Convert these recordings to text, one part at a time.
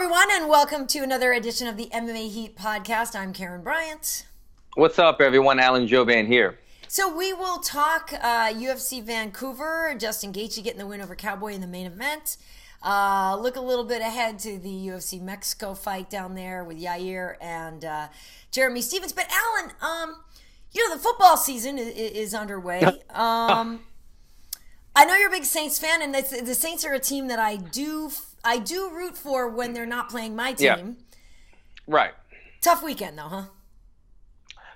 everyone, and welcome to another edition of the MMA Heat podcast. I'm Karyn Bryant. What's up, everyone? Alan Jouban here. So we will talk UFC Vancouver, Justin Gaethje getting the win over Cowboy in the main event. Look a little bit ahead to the UFC Mexico fight down there with Yair and Jeremy Stephens. But Alan, the football season is underway. I know you're a big Saints fan, and the Saints are a team that I do root for when they're not playing my team. Yeah. Right. Tough weekend, though, huh?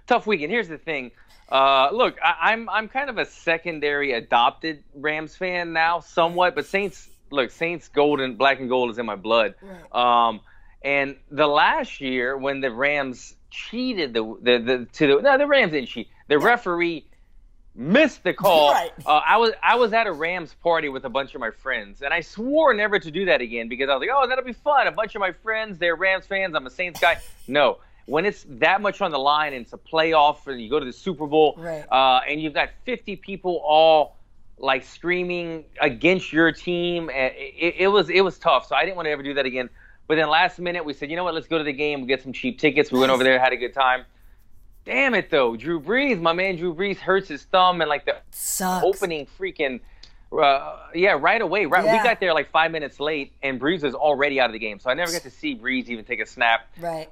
Tough weekend. Here's the thing. Look, I'm kind of a secondary adopted Rams fan now, somewhat. But Saints gold black and gold is in my blood. Right. And the last year when the Rams cheated, the Rams didn't cheat. The referee missed the call. Right. I was at a Rams party with a bunch of my friends, and I swore never to do that again because I was like, oh, that'll be fun. A bunch of my friends, they're Rams fans. I'm a Saints guy. No. When it's that much on the line and it's a playoff and you go to the Super Bowl, right. And you've got 50 people all like screaming against your team, and it was tough. So I didn't want to ever do that again. But then last minute we said, you know what, let's go to the game. We'll get some cheap tickets. We went over there, had a good time. Damn it, though. My man Drew Brees hurts his thumb and like the opening freaking right away. Right, yeah. We got there like 5 minutes late, and Brees was already out of the game. So I never got to see Brees even take a snap. Right.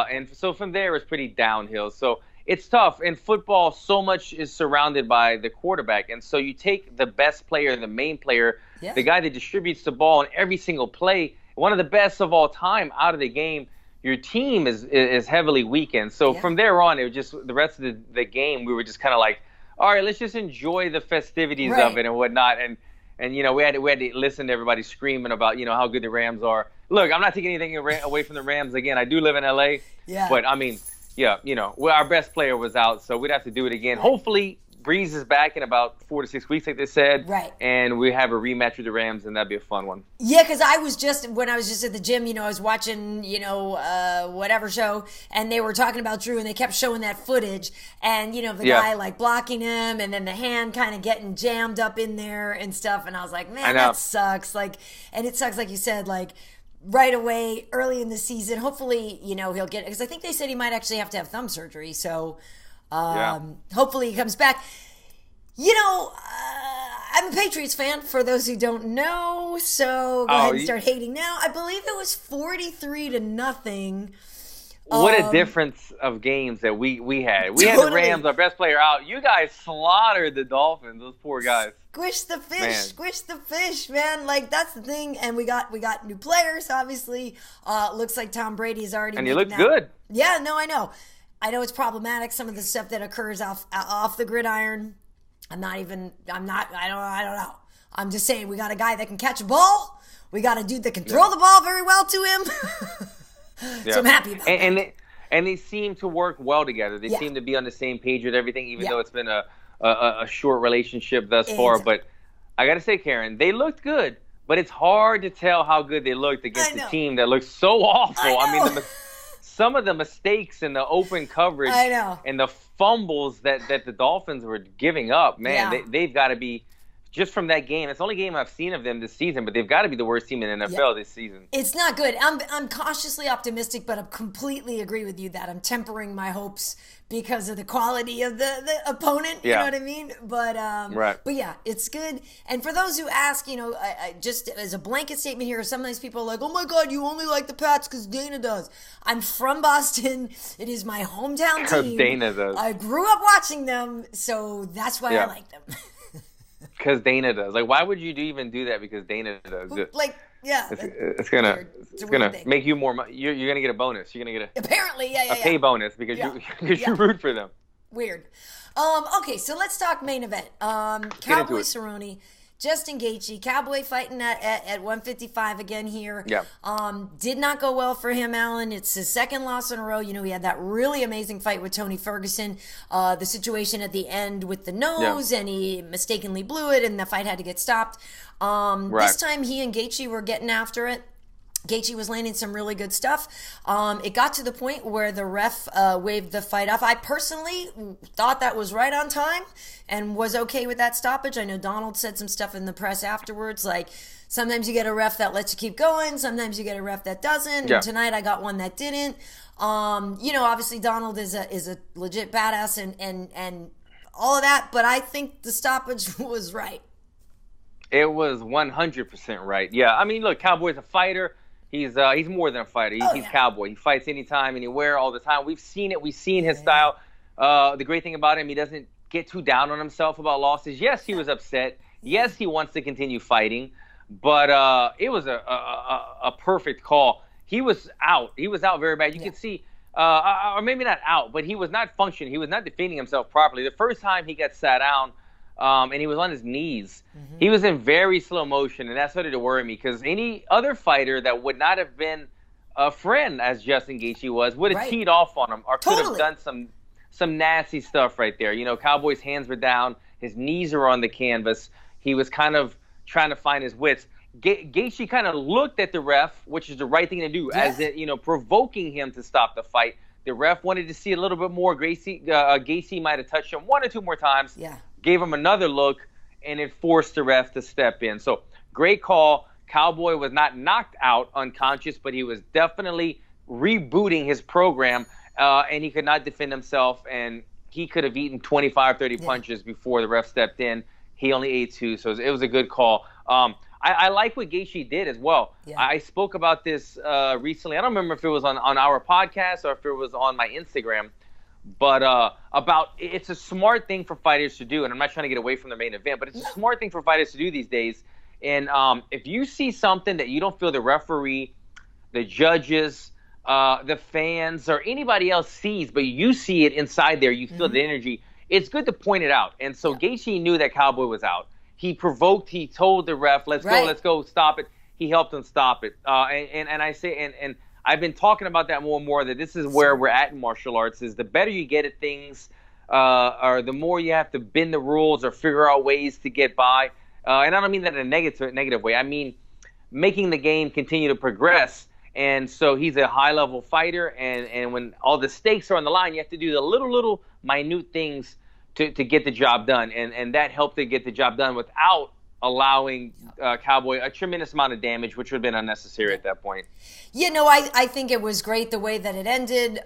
And so from there, it was pretty downhill. So it's tough. In football, so much is surrounded by the quarterback. And so you take the best player, the main player, the guy that distributes the ball in every single play, one of the best of all time, out of the game. Your team is heavily weakened. So from there on, it was just the rest of the game, we were just kind of like, all right, let's just enjoy the festivities of it and whatnot. And we had to listen to everybody screaming about, how good the Rams are. Look, I'm not taking anything away from the Rams. Again, I do live in L.A. Yeah. But, I mean, our best player was out, so we'd have to do it again. Right. Hopefully, Brees is back in about 4 to 6 weeks, like they said. Right. And we have a rematch with the Rams, and that'd be a fun one. Yeah, because when I was just at the gym, I was watching, whatever show, and they were talking about Drew, and they kept showing that footage, and, the guy, like, blocking him, and then the hand kind of getting jammed up in there and stuff, and I was like, man, that sucks. Like, and it sucks, like you said, like, right away, early in the season. Hopefully, he'll get it, because I think they said he might actually have to have thumb surgery, so hopefully he comes back. I'm a Patriots fan, for those who don't know, so go ahead and start hating now. I believe it was 43-0. What a difference of games that we had. We had the Rams, our best player, out. You guys slaughtered the Dolphins, those poor guys. Squish the fish, man. Like, that's the thing. And we got new players, obviously. Looks like Tom Brady is already. And he looked good. Yeah, no, I know. I know it's problematic, some of the stuff that occurs off the gridiron. I don't know. I'm just saying, we got a guy that can catch a ball. We got a dude that can throw the ball very well to him. So I'm happy about that. And they seem to work well together. They seem to be on the same page with everything, even though it's been a short relationship thus far. But I got to say, Karyn, they looked good. But it's hard to tell how good they looked against a team that looks so awful. I mean, some of the mistakes in the open coverage and the fumbles that the Dolphins were giving up, man, they've got to be, just from that game, it's the only game I've seen of them this season, but they've got to be the worst team in the NFL this season. It's not good. I'm cautiously optimistic, but I completely agree with you that I'm tempering my hopes because of the quality of the opponent, you know what I mean? But but yeah, it's good. And for those who ask, I just as a blanket statement here, some of these people are like, oh my God, you only like the Pats because Dana does. I'm from Boston. It is my hometown team. Dana does. I grew up watching them, so that's why I like them. Because Dana does. Like, why would you even do that? Because Dana does. Like, yeah, it's gonna make you more money. You're gonna get a bonus. You're gonna get a pay bonus because you root for them. Weird. Okay, so let's talk main event. Cowboy Cerrone, Justin Gaethje, Cowboy fighting at 155 again here. Yeah. Did not go well for him, Alan. It's his second loss in a row. He had that really amazing fight with Tony Ferguson. The situation at the end with the nose, and he mistakenly blew it, and the fight had to get stopped. This time he and Gaethje were getting after it. Gaethje was landing some really good stuff. It got to the point where the ref waved the fight off. I personally thought that was right on time and was okay with that stoppage. I know Donald said some stuff in the press afterwards, like sometimes you get a ref that lets you keep going, sometimes you get a ref that doesn't. Yeah. And tonight I got one that didn't. Obviously Donald is a legit badass and all of that, but I think the stoppage was right. It was 100% right. Yeah, I mean, look, Cowboy's a fighter. He's more than a fighter. He's Cowboy. He fights anytime, anywhere, all the time. We've seen it. We've seen his style. The great thing about him, he doesn't get too down on himself about losses. Yes, he was upset. Yes, he wants to continue fighting. But it was a perfect call. He was out. He was out very bad. You could see, or maybe not out, but he was not functioning. He was not defending himself properly. The first time he got sat down, and he was on his knees. Mm-hmm. He was in very slow motion, and that started to worry me because any other fighter that would not have been a friend, as Justin Gaethje was, would have teed off on him or could have done some nasty stuff right there. Cowboy's hands were down. His knees are on the canvas. He was kind of trying to find his wits. Gaethje kind of looked at the ref, which is the right thing to do, as it, provoking him to stop the fight. The ref wanted to see a little bit more. Gaethje might have touched him one or two more times. Yeah. Gave him another look, and it forced the ref to step in. So, great call. Cowboy was not knocked out unconscious, but he was definitely rebooting his program, and he could not defend himself, and he could have eaten 25, 30 punches before the ref stepped in. He only ate 2, so it was a good call. I like what Gaethje did as well. Yeah. I spoke about this recently. I don't remember if it was on our podcast or if it was on my Instagram. But about it's a smart thing for fighters to do, and I'm not trying to get away from the main event, but it's a smart thing for fighters to do these days. And if you see something that you don't feel the referee, the judges, the fans, or anybody else sees, but you see it inside there, you feel the energy, it's good to point it out. And so Gaethje knew that Cowboy was out. He provoked, he told the ref, let's go, stop it. He helped him stop it. And I say, and I've been talking about that more and more, that this is where we're at in martial arts, is the better you get at things, or the more you have to bend the rules or figure out ways to get by. And I don't mean that in a negative way. I mean making the game continue to progress. And so he's a high-level fighter, and when all the stakes are on the line, you have to do the little minute things to get the job done. And that helped to get the job done without allowing Cowboy a tremendous amount of damage, which would have been unnecessary at that point. I think it was great the way that it ended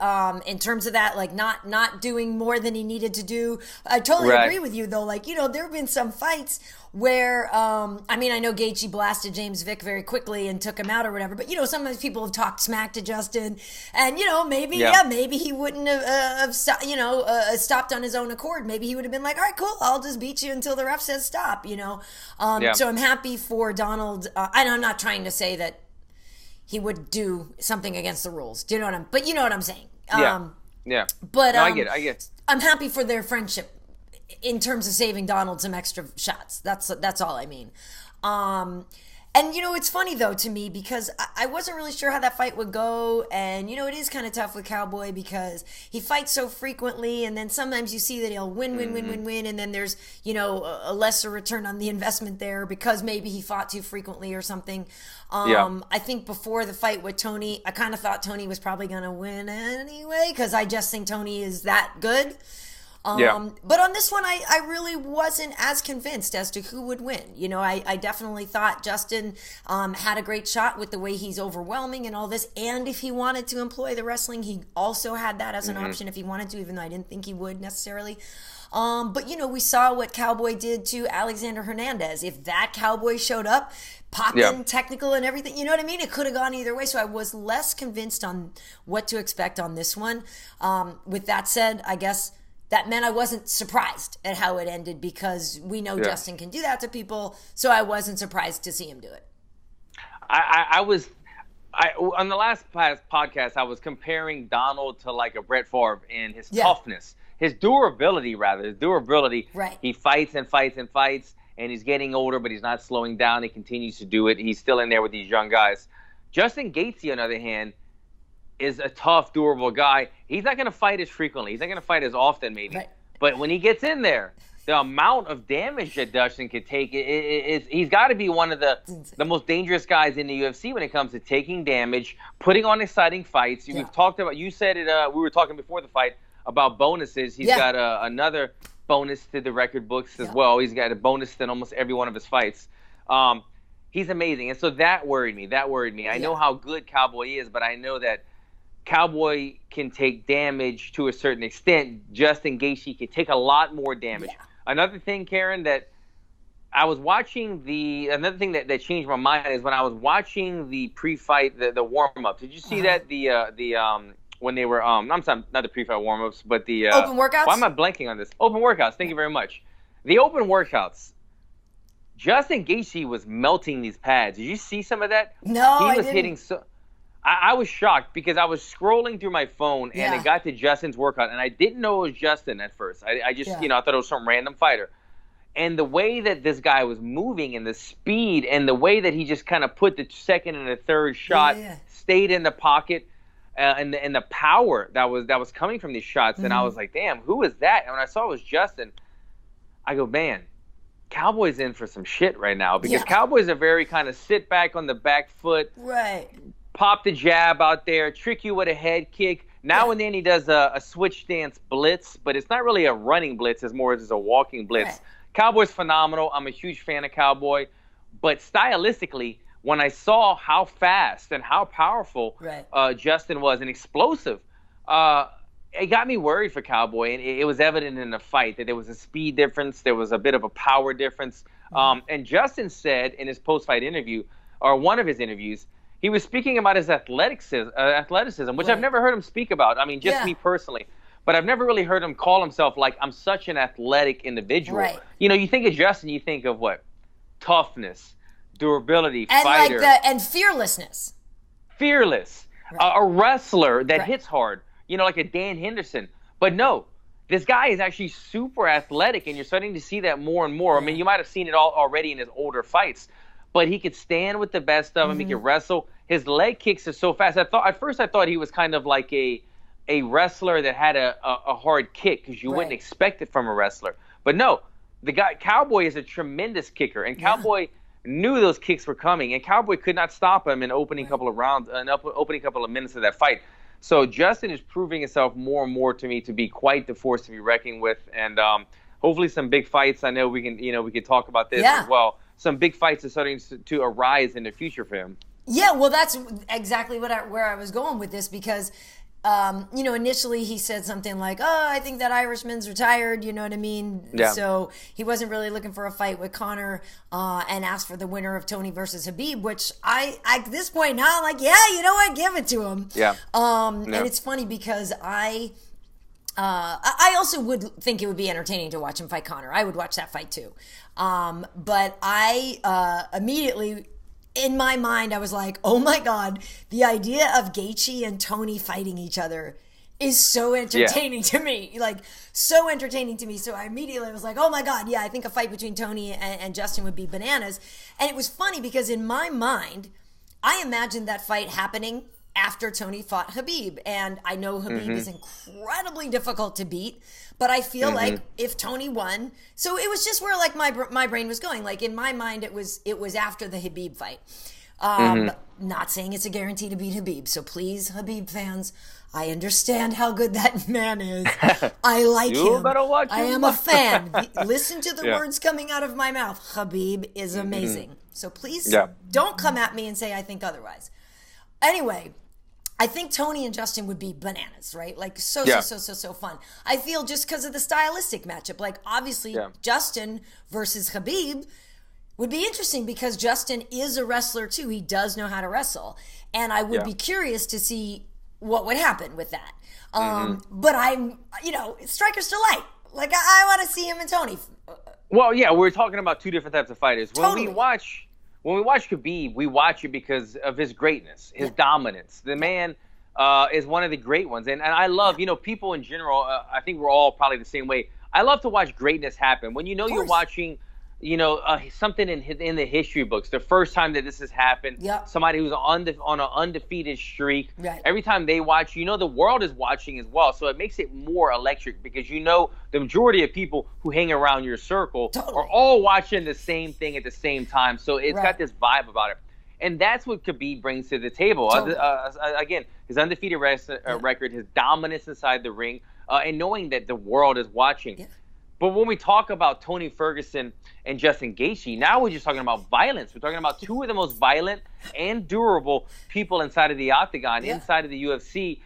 in terms of that, like not doing more than he needed to do. I totally agree with you, though. Like, there have been some fights where, I know Gaethje blasted James Vick very quickly and took him out or whatever, but, sometimes people have talked smack to Justin, and, maybe he wouldn't have stopped on his own accord. Maybe he would have been like, all right, cool, I'll just beat you until the ref says stop, So I'm happy for Donald. And I'm not trying to say that he would do something against the rules. Do you know what I'm saying? Yeah. But no, I get it. I'm happy for their friendship in terms of saving Donald some extra shots. That's all I mean. And, it's funny, though, to me, because I wasn't really sure how that fight would go. And, it is kind of tough with Cowboy because he fights so frequently. And then sometimes you see that he'll win. And then there's, a lesser return on the investment there because maybe he fought too frequently or something. I think before the fight with Tony, I kind of thought Tony was probably going to win anyway because I just think Tony is that good. But on this one, I really wasn't as convinced as to who would win. I definitely thought Justin had a great shot with the way he's overwhelming and all this. And if he wanted to employ the wrestling, he also had that as an option if he wanted to, even though I didn't think he would necessarily. But, we saw what Cowboy did to Alexander Hernandez. If that Cowboy showed up, popping, technical and everything, you know what I mean? It could have gone either way. So I was less convinced on what to expect on this one. With that said, I guess that meant I wasn't surprised at how it ended because we know Justin can do that to people, so I wasn't surprised to see him do it. On the last podcast, I was comparing Donald to like a Brett Favre in his toughness, his durability. Right. He fights and fights and fights, and he's getting older, but he's not slowing down. He continues to do it. He's still in there with these young guys. Justin Gaethje, on the other hand, is a tough, durable guy. He's not going to fight as frequently. He's not going to fight as often, maybe. Right. But when he gets in there, the amount of damage that Dustin could take, he's got to be one of the most dangerous guys in the UFC when it comes to taking damage, putting on exciting fights. Yeah. We've talked about, you said it, we were talking before the fight about bonuses. He's got another bonus to the record books as well. He's got a bonus in almost every one of his fights. He's amazing. And so that worried me. I know how good Cowboy is, but I know that Cowboy can take damage to a certain extent. Justin Gaethje can take a lot more damage. Yeah. Another thing, Karyn, that I was watching another thing that changed my mind is when I was watching the pre-fight, the warm-up. Did you see that? When they were, I'm sorry, not the pre-fight warm-ups, but the open workouts? Why am I blanking on this? Open workouts. Thank you very much. The open workouts. Justin Gaethje was melting these pads. Did you see some of that? No, he was hitting so. I was shocked because I was scrolling through my phone and it got to Justin's workout, and I didn't know it was Justin at first. I just, I thought it was some random fighter. And the way that this guy was moving and the speed and the way that he just kind of put the second and the third shot, stayed in the pocket, and the power that was coming from these shots, and I was like, damn, who is that? And when I saw it was Justin, I go, man, Cowboy's in for some shit right now because Cowboys are very kind of sit back on the back foot. Right. Pop the jab out there, trick you with a head kick. Now and then he does a switch stance blitz, but it's not really a running blitz. It's more just a walking blitz. Right. Cowboy's phenomenal. I'm a huge fan of Cowboy. But stylistically, when I saw how fast and how powerful Justin was and explosive, it got me worried for Cowboy. And it was evident in the fight that there was a speed difference. There was a bit of a power difference. And Justin said in his post-fight interview, or one of his interviews, he was speaking about his athleticism, which I've never heard him speak about. I mean, just me personally. But I've never really heard him call himself like, I'm such an athletic individual. Right. You know, you think of Justin, you think of what? Toughness, durability, and fighter. And fearlessness. Fearless. Right. A wrestler that hits hard. You know, like a Dan Henderson. But no, this guy is actually super athletic, and you're starting to see that more and more. I mean, you might have seen it already in his older fights. But he could stand with the best of them. He could wrestle. His leg kicks are so fast. At first I thought he was kind of like a wrestler that had a hard kick because you wouldn't expect it from a wrestler. But no, the guy Cowboy is a tremendous kicker, and Cowboy knew those kicks were coming, and Cowboy could not stop him in opening couple of rounds, opening couple of minutes of that fight. So Justin is proving himself more and more to me to be quite the force to be reckoned with, and hopefully some big fights. I know we can talk about this as well. Some big fights are starting to arise in the future for him. Yeah, well, that's exactly where I was going with this because, initially he said something like, oh, I think that Irishman's retired, you know what I mean? Yeah. So he wasn't really looking for a fight with Conor and asked for the winner of Tony versus Khabib, which at this point now, I'm like, yeah, you know what? Give it to him. Yeah. And it's funny because I also would think it would be entertaining to watch him fight Conor. I would watch that fight too. But I immediately, in my mind, I was like, oh my God, the idea of Gaethje and Tony fighting each other is so entertaining to me. Like, so entertaining to me. So I immediately was like, oh my God, I think a fight between Tony and Justin would be bananas. And it was funny because in my mind, I imagined that fight happening after Tony fought Khabib. And I know Khabib is incredibly difficult to beat, but I feel like if Tony won, so it was just where like my brain was going. Like in my mind, it was after the Khabib fight. Not saying it's a guarantee to beat Khabib. So please, Khabib fans, I understand how good that man is. I like him. I am a fan. Listen to the words coming out of my mouth. Khabib is amazing. So please don't come at me and say I think otherwise. Anyway, I think Tony and Justin would be bananas, right? Like so fun. I feel just because of the stylistic matchup. Like obviously Justin versus Khabib would be interesting because Justin is a wrestler too. He does know how to wrestle. And I would be curious to see what would happen with that. But I'm, striker's delight. Like I want to see him and Tony. Well, yeah, we're talking about two different types of fighters. When we watch Khabib, we watch it because of his greatness, his dominance. The man is one of the great ones. And I love, people in general, I think we're all probably the same way. I love to watch greatness happen. When you're watching something in the history books. The first time that this has happened, Yep. somebody who's on an undefeated streak. Right. Every time they watch, the world is watching as well. So it makes it more electric because the majority of people who hang around your circle are all watching the same thing at the same time. So it's got this vibe about it. And that's what Khabib brings to the table. Totally. Again, his undefeated record, his dominance inside the ring, and knowing that the world is watching. Yeah. But when we talk about Tony Ferguson and Justin Gaethje, now we're just talking about violence. We're talking about two of the most violent and durable people inside of the octagon, inside of the UFC,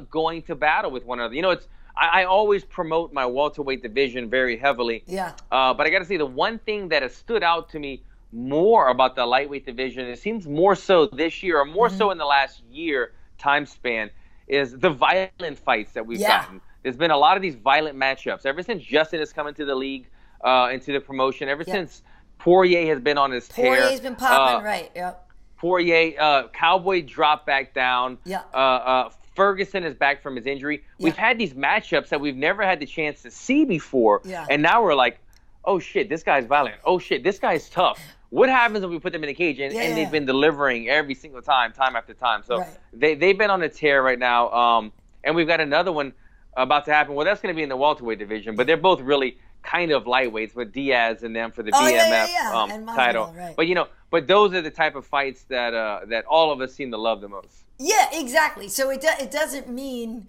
going to battle with one another. I always promote my welterweight division very heavily. Yeah. But I got to say, the one thing that has stood out to me more about the lightweight division, it seems more so this year, or more so in the last year time span, is the violent fights that we've gotten. There's been a lot of these violent matchups ever since Justin has come into the league, into the promotion. Ever since Poirier has been on his tear. Poirier's been popping, right? Yep. Poirier, Cowboy dropped back down. Yeah. Ferguson is back from his injury. We've had these matchups that we've never had the chance to see before, and now we're like, oh shit, this guy's violent. Oh shit, this guy's tough. What happens when we put them in a cage? And they've been delivering every single time after time. So they've been on a tear right now. And we've got another one about to happen. Well, that's going to be in the welterweight division, but they're both really kind of lightweights with Diaz and them for the BMF title. Right. But those are the type of fights that all of us seem to love the most. Yeah, exactly. So it doesn't mean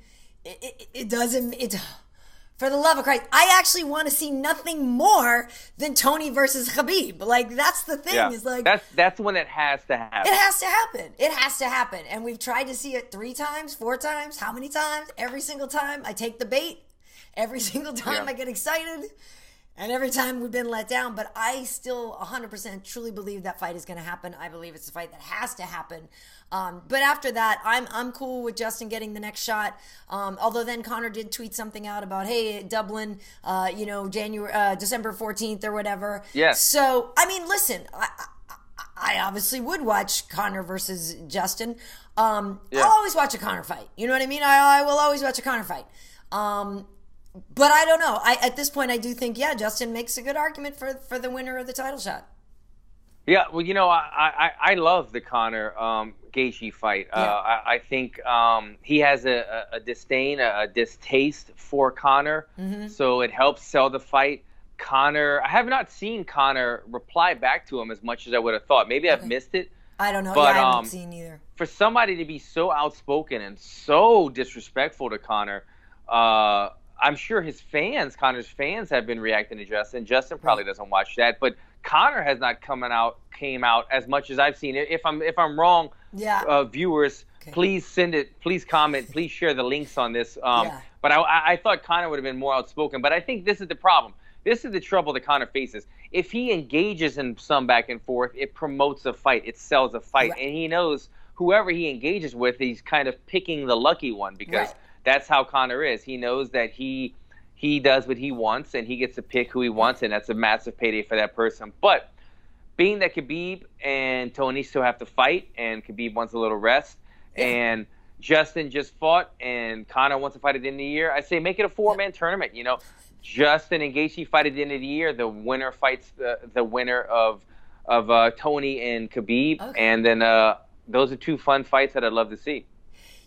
for the love of Christ, I actually want to see nothing more than Tony versus Khabib. Like, that's the thing. Yeah. Is like that's the one that has to happen. It has to happen. It has to happen. And we've tried to see it 3 times, 4 times. How many times? Every single time I take the bait. Every single time I get excited. And every time we've been let down. But I still 100% truly believe that fight is going to happen. I believe it's a fight that has to happen. But after that, I'm cool with Justin getting the next shot. Although then Conor did tweet something out about, hey, Dublin, December 14th or whatever. Yes. So, I mean, listen, I obviously would watch Conor versus Justin. I'll always watch a Conor fight. You know what I mean? I will always watch a Conor fight. But I don't know. At this point, I do think, Justin makes a good argument for the winner of the title shot. Yeah, well, I love the Conor Gaethje fight. I think he has a disdain, a distaste for Conor, so it helps sell the fight. Conor, I have not seen Conor reply back to him as much as I would have thought. Maybe I've missed it. I don't know. But, I haven't seen either. For somebody to be so outspoken and so disrespectful to Conor, I'm sure Conor's fans have been reacting to Justin. Justin probably doesn't watch that, but Conor has not came out as much as I've seen it. If I'm wrong, viewers, please send it, please comment, please share the links on this. But I thought Conor would have been more outspoken. But I think this is the problem. This is the trouble that Conor faces. If he engages in some back and forth, it promotes a fight, it sells a fight, and he knows whoever he engages with, he's kind of picking the lucky one because that's how Conor is. He knows that he does what he wants, and he gets to pick who he wants, and that's a massive payday for that person. But being that Khabib and Tony still have to fight, and Khabib wants a little rest, and Justin just fought, and Conor wants to fight at the end of the year, I say make it a 4-man tournament. Justin and Gaethje fight at the end of the year. The winner fights the winner of Tony and Khabib, and then those are 2 fun fights that I'd love to see.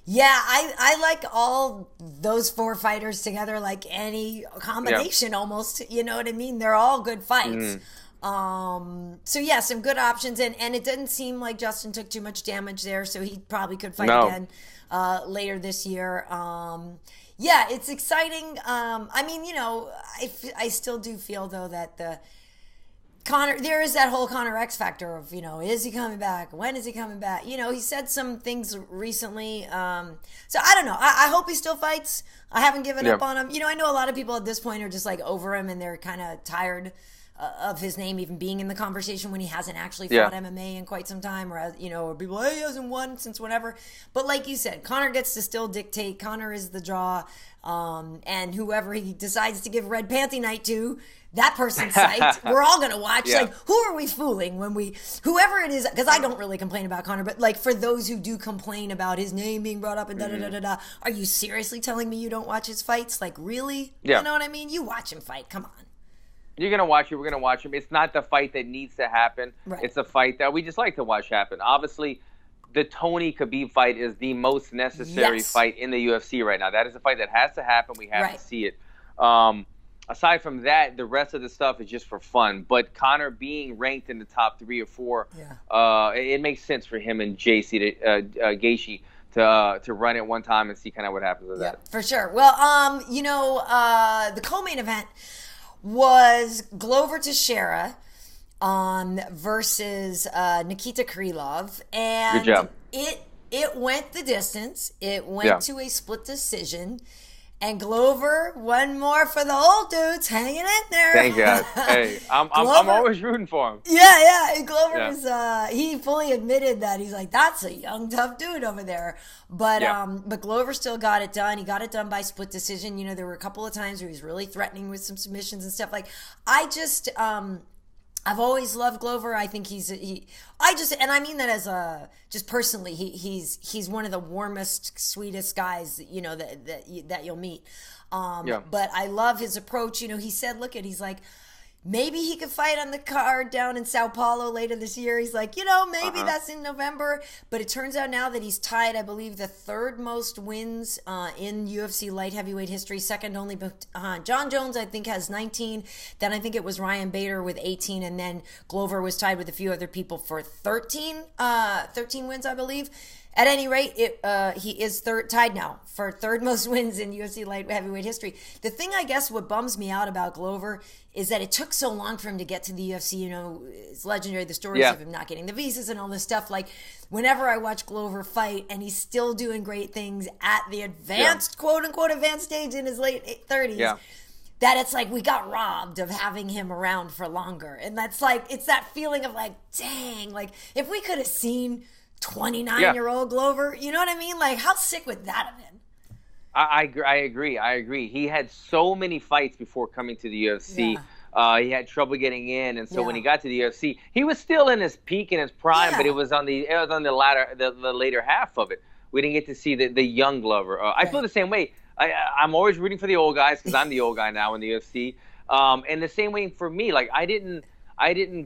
Yeah, I like all those 4 fighters together, like any combination almost. You know what I mean? They're all good fights. So some good options, and it didn't seem like Justin took too much damage there, so he probably could fight again later this year. It's exciting. I mean, I still do feel though that there is that whole Conor X factor of, is he coming back? When is he coming back? He said some things recently. So I don't know. I hope he still fights. I haven't given up on him. I know a lot of people at this point are just like over him and they're kind of tired of his name even being in the conversation when he hasn't actually fought MMA in quite some time, or people, he hasn't won since whenever. But like you said, Conor gets to still dictate. Conor is the draw, and whoever he decides to give Red Panty Night to, that person's psyched. We're all gonna watch. Like, who are we fooling when whoever it is? Because I don't really complain about Conor, but like for those who do complain about his name being brought up and da-da-da-da-da, are you seriously telling me you don't watch his fights? Like, really? You know what I mean? You watch him fight. Come on. You're going to watch it. We're going to watch him. It's not the fight that needs to happen. Right. It's a fight that we just like to watch happen. Obviously, the Tony Khabib fight is the most necessary fight in the UFC right now. That is a fight that has to happen. We have to see it. Aside from that, the rest of the stuff is just for fun. But Conor being ranked in the top 3 or 4, it makes sense for him and Gaethje to run it one time and see kind of what happens with that. For sure. Well, the co-main event was Glover Teixeira versus Nikita Krylov, and good job. It went the distance. It went to a split decision, and Glover, one more for the old dudes, hanging in there. Thank God. Hey, I'm always rooting for him. Yeah. Glover was he fully admitted that he's like, that's a young tough dude over there. But Glover still got it done. He got it done by split decision. You know, there were a couple of times where he was really threatening with some submissions and stuff. Like, I've always loved Glover. I think and I mean that as just personally, he's one of the warmest, sweetest guys, you know, that you'll meet. But I love his approach. You know, he said, he's like, maybe he could fight on the card down in Sao Paulo later this year. He's like, you know, maybe that's in November. But it turns out now that he's tied, I believe, the 3rd most wins in UFC light heavyweight history, second only. John Jones, I think, has 19. Then I think it was Ryan Bader with 18. And then Glover was tied with a few other people for 13 wins, I believe. At any rate, he is tied now for 3rd most wins in UFC light heavyweight history. The thing, I guess, what bums me out about Glover is that it took so long for him to get to the UFC. You know, it's legendary, the stories of him not getting the visas and all this stuff. Like, whenever I watch Glover fight, and he's still doing great things at the advanced, quote-unquote, advanced stage in his late 30s, that it's like we got robbed of having him around for longer. And that's like, it's that feeling of like, dang, like, if we could have seen 29-year-old Glover, you know what I mean? Like, how sick would that have been? I agree. He had so many fights before coming to the UFC. He had trouble getting in, and so when he got to the UFC, he was still in his peak and his prime, but it was on the later half of it. We didn't get to see the young Glover. I feel the same way. I'm always rooting for the old guys because I'm the old guy now in the UFC. And the same way for me, like I didn't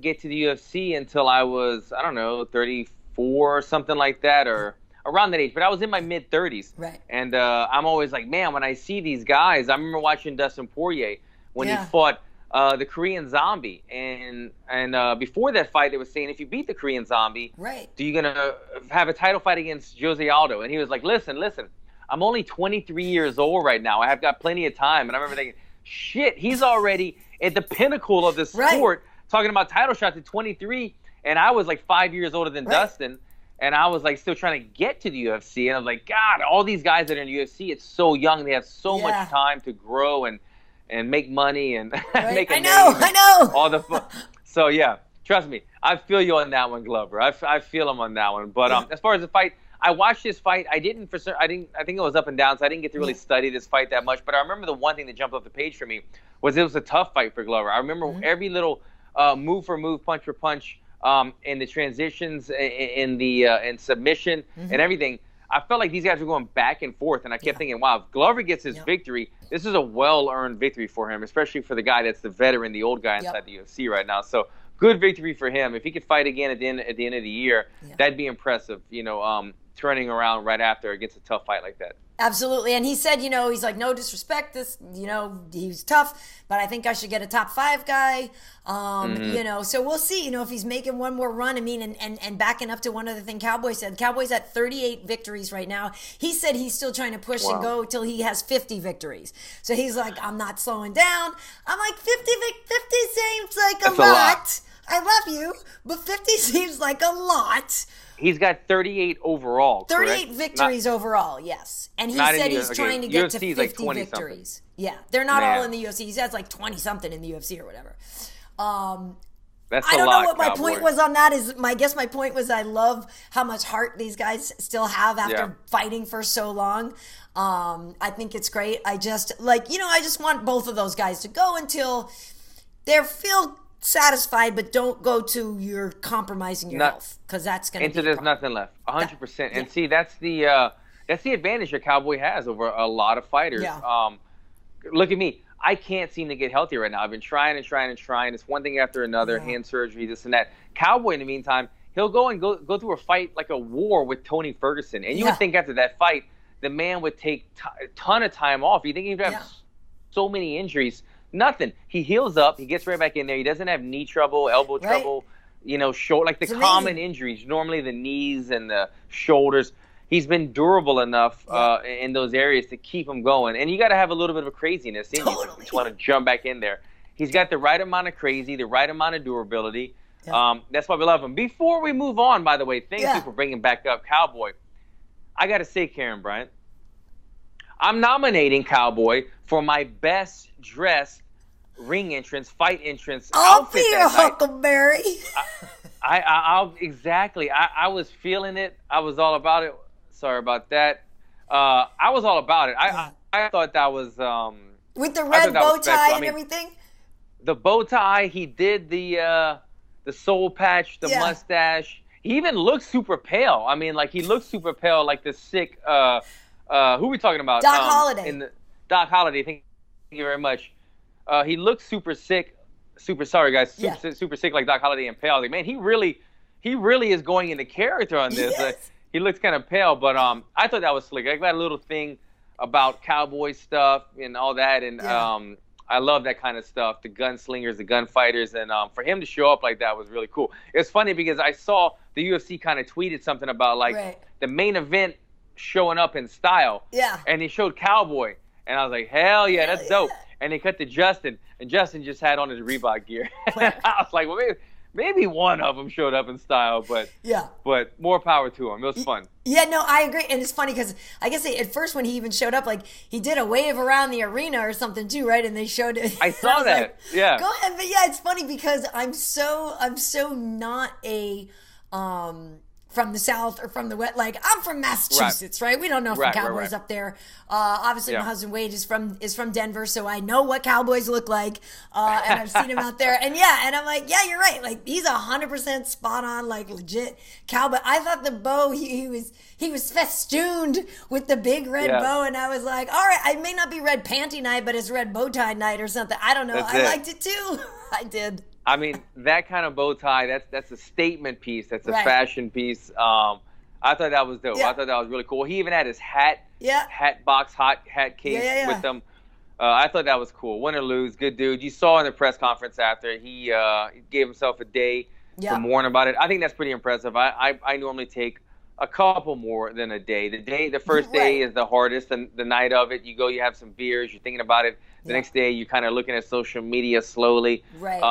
get to the UFC until I was 34 or something like that, or around that age, but I was in my mid-30s. Right. And I'm always like, man, when I see these guys, I remember watching Dustin Poirier when he fought the Korean Zombie. And before that fight, they were saying, if you beat the Korean Zombie, do you going to have a title fight against Jose Aldo? And he was like, listen, I'm only 23 years old right now. I have got plenty of time. And I remember thinking, shit, he's already at the pinnacle of the sport, talking about title shots at 23. And I was like 5 years older than Dustin. And I was like still trying to get to the UFC. And I was like, God, all these guys that are in the UFC, it's so young. They have so much time to grow and make money and make a name. I know. All the fun. So, yeah, trust me. I feel you on that one, Glover. I feel him on that one. But as far as the fight, I watched this fight. I think it was up and down, so I didn't get to really study this fight that much. But I remember the one thing that jumped off the page for me was it was a tough fight for Glover. I remember every little move for move, punch for punch, in the transitions, in submission and everything. I felt like these guys were going back and forth, and I kept thinking, wow, if Glover gets his victory, this is a well-earned victory for him, especially for the guy that's the veteran, the old guy inside the UFC right now. So good victory for him. If he could fight again at the end of the year, that'd be impressive, turning around right after against a tough fight like that. Absolutely. And he said, he's like, no disrespect, he's tough, but I think I should get a top 5 guy. So we'll see, if he's making one more run. I mean, and backing up to one other thing Cowboy said, Cowboy's at 38 victories right now. He said he's still trying to push and go till he has 50 victories. So he's like, I'm not slowing down. I'm like, 50 seems like a lot. I love you, but 50 seems like a lot. He's got 38 overall. 38 victories overall, yes. And he said he's trying to get to 50 like victories. Yeah, they're not all in the UFC. He has like 20-something in the UFC or whatever. That's I don't know what my Cowboy. point was on that. I guess my point was I love how much heart these guys still have after fighting for so long. I think it's great. I just want both of those guys to go until they feel satisfied, but don't go to you're compromising your health, because that's going to be there's nothing left. 100%. And see, that's the advantage that Cowboy has over a lot of fighters. Look at me. I can't seem to get healthy right now. I've been trying and trying and trying. It's one thing after another, hand surgery, this and that. Cowboy, in the meantime, he'll go through a fight like a war with Tony Ferguson. And you would think after that fight, the man would take a ton of time off. You think he'd have so many injuries? Nothing. He heals up. He gets right back in there. He doesn't have knee trouble, elbow trouble, shoulder, like the common injuries, normally the knees and the shoulders. He's been durable enough in those areas to keep him going. And you got to have a little bit of a craziness in you to want to jump back in there. He's got the right amount of crazy, the right amount of durability. That's why we love him. Before we move on, by the way, thank you for bringing back up Cowboy. I got to say, Karyn, Bryant, I'm nominating Cowboy for my best dressed ring entrance, fight entrance I'll outfit be your Huckleberry. Exactly. I was feeling it. I was all about it. Sorry about that. I was all about it. I thought that was with the red bow tie and everything. The bow tie. He did the soul patch, the mustache. He even looked super pale. I mean, like he looked super pale, like the sick. Who are we talking about? Doc Holliday. Doc Holliday. Thank you very much. He looked super sick. Super sorry, guys. Super sick, like Doc Holliday and pale. I was like, man, he really is going into character on this. Yes. He looks kind of pale, but I thought that was slick. I got a little thing about cowboy stuff and all that, and I love that kind of stuff. The gunslingers, the gunfighters, and for him to show up like that was really cool. It's funny because I saw the UFC kind of tweeted something about the main event showing up in style. Yeah. And they showed Cowboy, and I was like, hell yeah, that's dope. And they cut to Justin, and Justin just had on his Reebok gear. I was like, well, maybe one of them showed up in style, but more power to him. It was fun. Yeah, no, I agree. And it's funny because I guess at first when he even showed up, like he did a wave around the arena or something too, right? And they showed it. I saw that. Like, yeah. Go ahead, but yeah, it's funny because I'm so not a from the South or from the West. Like I'm from Massachusetts, right? We don't know from Cowboys up there. Obviously, my husband Wade is from Denver, so I know what Cowboys look like, and I've seen him out there. And and I'm like, yeah, you're right. Like he's 100% spot on, like legit cowboy. I thought the bow he was festooned with the big red bow, and I was like, all right, I may not be red panty night, but it's red bow tie night or something. I don't know. I liked it too. I did. I mean, that kind of bow tie, that's a statement piece. That's a fashion piece. I thought that was dope. I thought that was really cool. He even had his hat box, hat case with him. I thought that was cool. Win or lose, good dude. You saw in the press conference after, he gave himself a day to mourn about it. I think that's pretty impressive. I normally take a couple more than a day. The first day is the hardest, and the night of it, you have some beers, you're thinking about it. The next day, you're kind of looking at social media slowly. Right.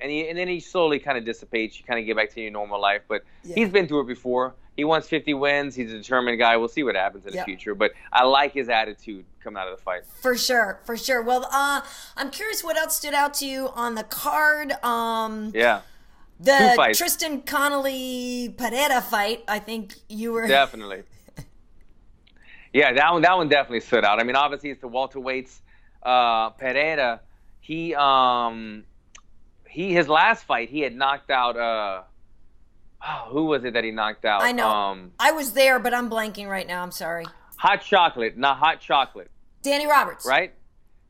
And then he slowly kind of dissipates. You kind of get back to your normal life. But he's been through it before. He wants 50 wins. He's a determined guy. We'll see what happens in the future. But I like his attitude coming out of the fight. For sure. Well, I'm curious what else stood out to you on the card. The Tristan Connelly Pereira fight, I think you were... Definitely. Yeah, that one definitely stood out. I mean, obviously, it's the welterweights. Pereira, his last fight, he had knocked out, who was it that he knocked out? I know. I was there, but I'm blanking right now. I'm sorry. Hot Chocolate. Danny Roberts. Right?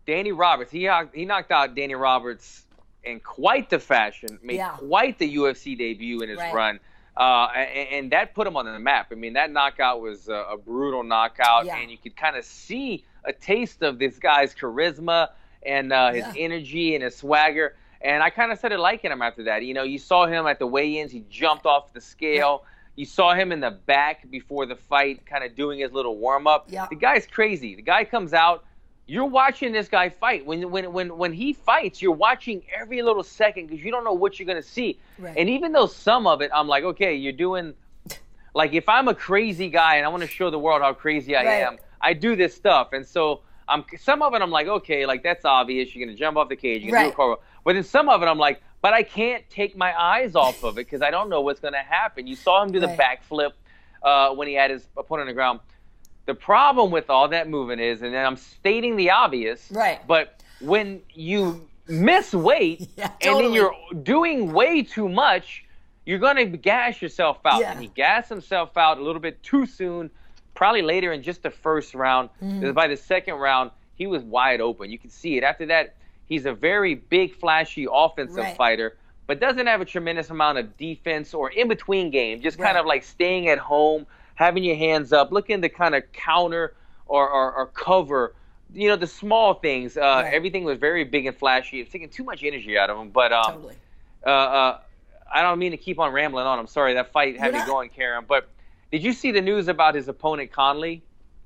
Danny Roberts. He knocked out Danny Roberts in quite the fashion, made quite the UFC debut in his run. And that put him on the map. I mean, that knockout was a brutal knockout, and you could kind of see a taste of this guy's charisma and his energy and his swagger. And I kind of started liking him after that. You saw him at the weigh-ins. He jumped off the scale. You saw him in the back before the fight, kind of doing his little warm-up. The guy's crazy. The guy comes out. You're watching this guy fight. When he fights, you're watching every little second because you don't know what you're going to see. Right. And even though some of it, I'm like, okay, you're doing – like if I'm a crazy guy and I want to show the world how crazy I am, I do this stuff. And so some of it I'm like, okay, like that's obvious. You're going to jump off the cage. You're going to do a cartwheel. But then some of it I'm like, but I can't take my eyes off of it because I don't know what's going to happen. You saw him do the backflip when he had his opponent on the ground. The problem with all that movement is, and then I'm stating the obvious, but when you miss weight and then you're doing way too much, you're going to gas yourself out. And he gassed himself out a little bit too soon, probably later in just the first round. By the second round, he was wide open. You could see it. After that, he's a very big, flashy offensive fighter, but doesn't have a tremendous amount of defense or in-between game, just kind of like staying at home, having your hands up, looking to kind of counter or cover, the small things. Everything was very big and flashy. It's taking too much energy out of him. But Totally. I don't mean to keep on rambling on. I'm sorry, that fight had me going, Karyn. But did you see the news about his opponent, Connelly,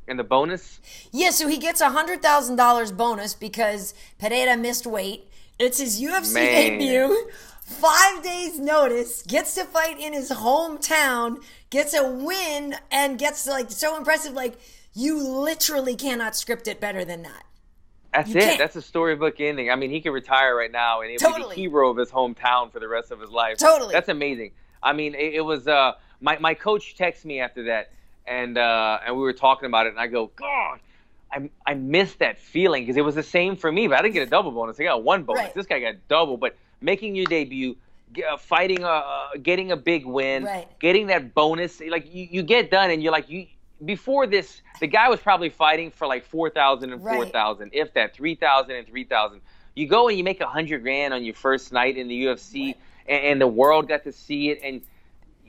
and the bonus? Yeah, so he gets $100,000 bonus because Pereira missed weight. It's his UFC debut. 5 days notice, gets to fight in his hometown, gets a win, and gets so impressive. Like, you literally cannot script it better than that. That's it. That's a storybook ending. I mean, he could retire right now and he'll be the hero of his hometown for the rest of his life. Totally. That's amazing. I mean, it was my coach texted me after that, and we were talking about it, and I go, God, I missed that feeling, because it was the same for me, but I didn't get a double bonus. I got one bonus. Right. This guy got double, but making your debut, fighting, getting a big win, getting that bonus, like you get done, and you're like, before this, the guy was probably fighting for like 4,000 and 4,000, if that, 3,000 and 3,000. You go and you make $100,000 on your first night in the UFC, and the world got to see it. And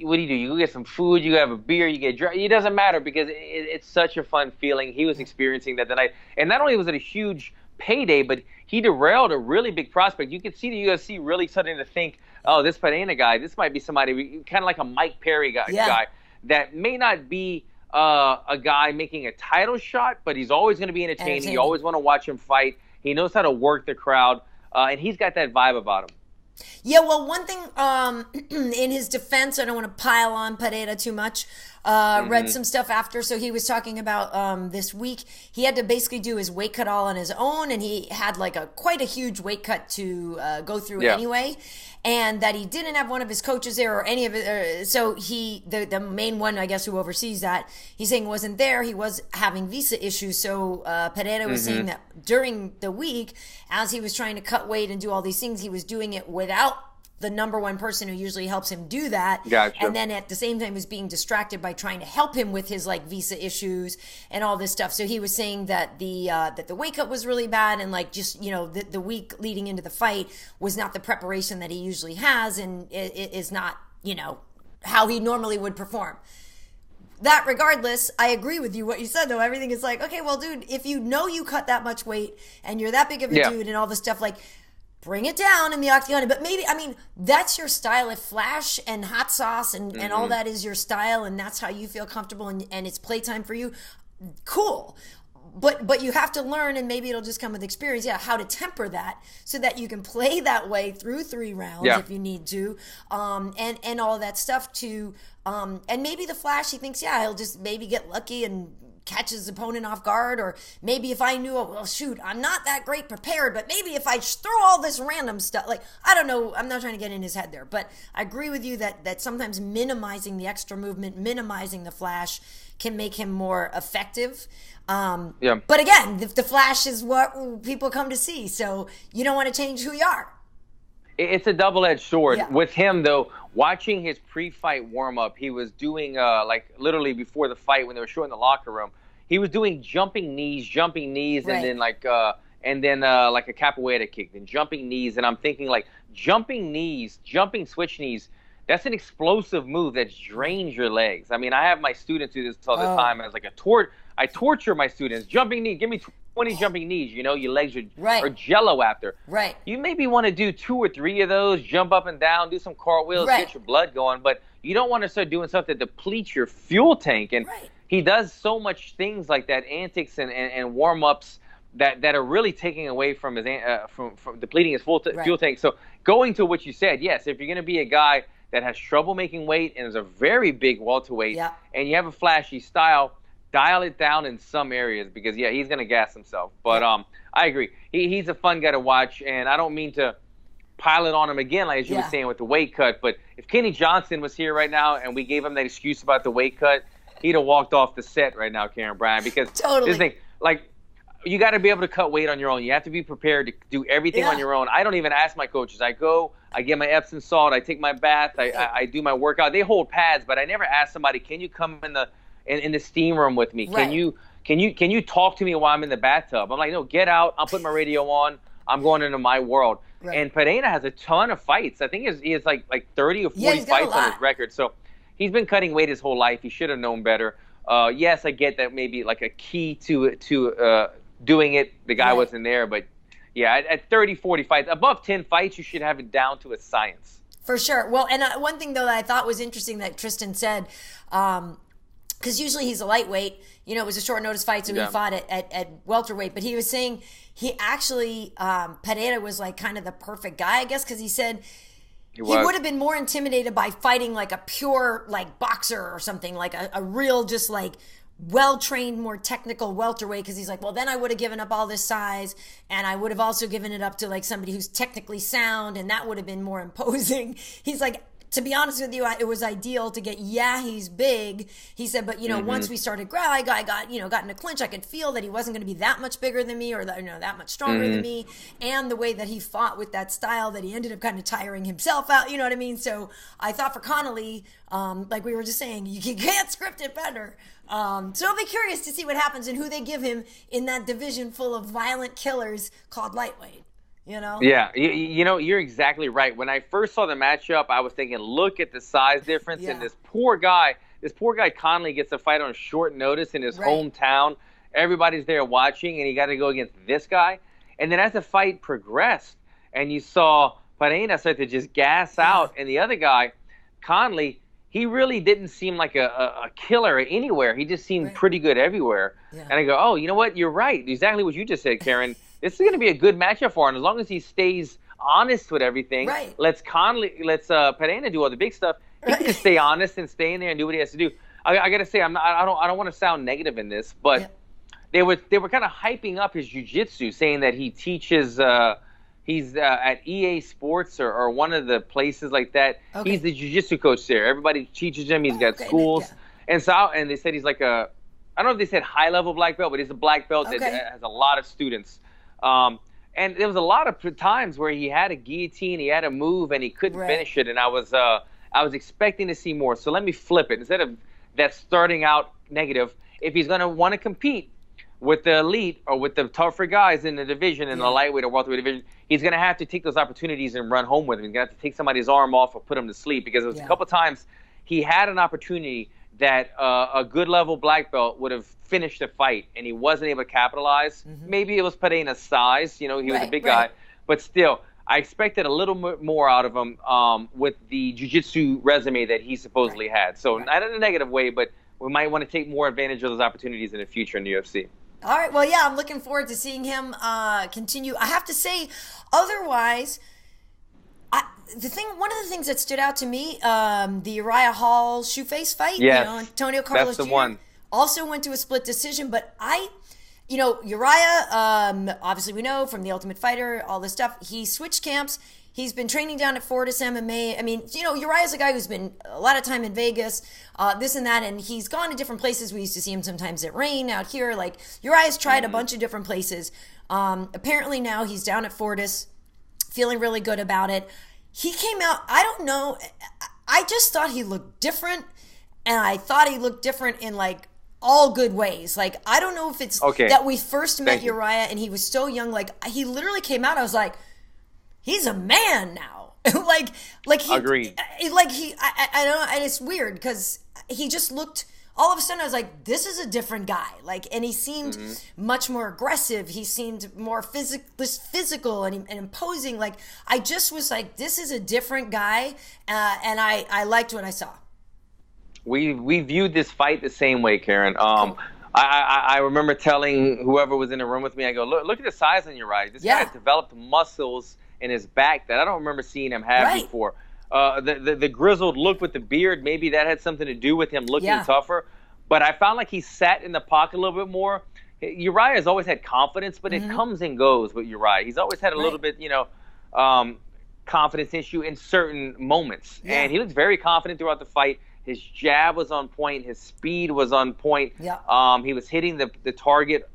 what do? You go get some food, you have a beer, you get drunk. It doesn't matter, because it's such a fun feeling. He was experiencing that tonight, and not only was it a huge payday, but he derailed a really big prospect. You could see the UFC really starting to think, oh, this Pereira guy, this might be somebody kind of like a Mike Perry guy that may not be a guy making a title shot, but he's always going to be entertaining. You always want to watch him fight. He knows how to work the crowd, and he's got that vibe about him. Yeah, well, one thing in his defense, I don't want to pile on Pereira too much. Read some stuff after, so he was talking about this week. He had to basically do his weight cut all on his own, and he had like quite a huge weight cut to go through anyway. And that he didn't have one of his coaches there or any of it. So the main one, I guess, who oversees that, he's saying wasn't there. He was having visa issues. So Pereira was saying that during the week, as he was trying to cut weight and do all these things, he was doing it without the number one person who usually helps him do that. Gotcha. And then at the same time was being distracted by trying to help him with his visa issues and all this stuff. So he was saying that the weight cut was really bad, and just the week leading into the fight was not the preparation that he usually has, and it is not how he normally would perform. That regardless, I agree with you what you said though. Everything is like, okay, well, dude, if you cut that much weight and you're that big of a dude and all this stuff, bring it down in the octagon. But maybe, that's your style. If flash and hot sauce and all that is your style, and that's how you feel comfortable, and it's playtime for you, cool. But you have to learn, and maybe it'll just come with experience, how to temper that so that you can play that way through 3 rounds if you need to, and all that stuff to, and maybe the flash, he thinks, he'll just maybe get lucky and catch his opponent off guard, or maybe if I knew, well, shoot, I'm not that great prepared, but maybe if I throw all this random stuff, I don't know, I'm not trying to get in his head there, but I agree with you that sometimes minimizing the extra movement, minimizing the flash can make him more effective. But again, the flash is what people come to see, so you don't want to change who you are. It's a double-edged sword. With him, though, watching his pre-fight warm-up, he was doing, literally before the fight when they were showing the locker room, he was doing jumping knees, and then, like a capoeira kick, then jumping knees. And I'm thinking, jumping knees, jumping switch knees, that's an explosive move that drains your legs. I mean, I have my students do this all the time as I torture my students. Jumping knee, give me 20 jumping knees. Your legs are jello after. Right. You maybe want to do 2 or 3 of those, jump up and down, do some cartwheels, get your blood going. But you don't want to start doing something that depletes your fuel tank. And he does so much things like that, antics and warm-ups that are really taking away from his from depleting his fuel tank. So going to what you said, yes, if you're going to be a guy that has trouble making weight and is a very big welterweight, and you have a flashy style, dial it down in some areas, because he's going to gas himself. But I agree, he's a fun guy to watch, and I don't mean to pile it on him again, as you were saying with the weight cut, but if Kenny Johnson was here right now and we gave him that excuse about the weight cut, he'd have walked off the set right now, Karyn Bryant, because this thing, you got to be able to cut weight on your own. You have to be prepared to do everything on your own. I don't even ask my coaches. I go, I get my Epsom salt, I take my bath, I do my workout. They hold pads, but I never ask somebody, can you come in the steam room with me? can you talk to me while I'm in the bathtub? I'm like, no, get out. I'm putting my radio on. I'm going into my world. Right. And Pereira has a ton of fights. I think he has like 30 or 40 fights on his record. So he's been cutting weight his whole life. He should have known better. Yes, I get that maybe like a key to doing it, the guy wasn't there. But, yeah, at 30, 40 fights, above 10 fights, you should have it down to a science. For sure. Well, and one thing, though, that I thought was interesting that Tristan said, because usually he's a lightweight. You know, it was a short notice fight, so he fought at welterweight. But he was saying he actually, Pereira was like kind of the perfect guy, I guess, because he said he would have been more intimidated by fighting like a pure like boxer or something, like a real just like well-trained, more technical welterweight, because he's like, well, then I would have given up all this size, and I would have also given it up to like somebody who's technically sound, and that would have been more imposing. He's like, to be honest with you, it was ideal to get, he's big. He said, but, you know, once we started growling, I got in a clinch. I could feel that he wasn't going to be that much bigger than me or that much stronger than me. And the way that he fought with that style that he ended up kind of tiring himself out, you know what I mean? So I thought for Connelly, like we were just saying, you can't script it better. So I'll be curious to see what happens and who they give him in that division full of violent killers called lightweight. You know? Yeah, you know, you're exactly right. When I first saw the matchup, I was thinking, look at the size difference. And this poor guy Connelly gets a fight on short notice in his hometown. Everybody's there watching, and he got to go against this guy. And then as the fight progressed, and you saw Pereira start to just gas out, and the other guy, Connelly, he really didn't seem like a killer anywhere. He just seemed pretty good everywhere. Yeah. And I go, oh, you know what? You're right. Exactly what you just said, Karyn. This is going to be a good matchup for him as long as he stays honest with everything. Right. Let's Pereira do all the big stuff. He can just stay honest and stay in there and do what he has to do. I got to say, I don't want to sound negative in this, but they were kind of hyping up his jiu-jitsu, saying that he teaches. He's at EA Sports or one of the places like that. Okay. He's the jiu-jitsu coach there. Everybody teaches him. He's got schools, and they said he's like I don't know if they said high-level black belt, but he's a black belt that has a lot of students. And there was a lot of times where he had a guillotine, he had a move, and he couldn't finish it. And I was expecting to see more. So let me flip it. Instead of that starting out negative, if he's going to want to compete with the elite or with the tougher guys in the division, in the lightweight or welterweight division, he's going to have to take those opportunities and run home with them. He's going to have to take somebody's arm off or put him to sleep, because it was a couple times he had an opportunity that a good level black belt would have finished the fight, and he wasn't able to capitalize. Maybe it was Pereira's size. You know, he was a big guy. But still, I expected a little more out of him with the jiu-jitsu resume that he supposedly had. So not in a negative way, but we might want to take more advantage of those opportunities in the future in the UFC. All right. Well, yeah, I'm looking forward to seeing him continue. I have to say, otherwise, one of the things that stood out to me, the Uriah Hall shoe-face fight, Antonio Carlos Jr. One. Also went to a split decision, but Uriah, obviously we know from The Ultimate Fighter, all this stuff, he switched camps. He's been training down at Fortis MMA. I mean, Uriah's a guy who's been a lot of time in Vegas, this and that, and he's gone to different places. We used to see him sometimes at Rain out here. Like, Uriah's tried a bunch of different places. Apparently now he's down at Fortis, feeling really good about it. He came out, I don't know, I just thought he looked different, and I thought he looked different in, like, all good ways. Like, I don't know if it's that we first met Uriah and he was so young. Like, he literally came out, I was like, he's a man now. like he agreed. I don't know, and it's weird because he just looked, all of a sudden I was like, this is a different guy. Like, and he seemed much more aggressive. He seemed more physical and imposing. Like, I just was like, this is a different guy, and I liked what I saw. We viewed this fight the same way, Karyn. I remember telling whoever was in the room with me, I go, look at the size on Uriah. This guy has developed muscles in his back that I don't remember seeing him have before. The grizzled look with the beard, maybe that had something to do with him looking tougher. But I found like he sat in the pocket a little bit more. Uriah has always had confidence, but it comes and goes with Uriah. He's always had a little bit, confidence issue in certain moments. And he looked very confident throughout the fight. His jab was on point. His speed was on point. He was hitting the target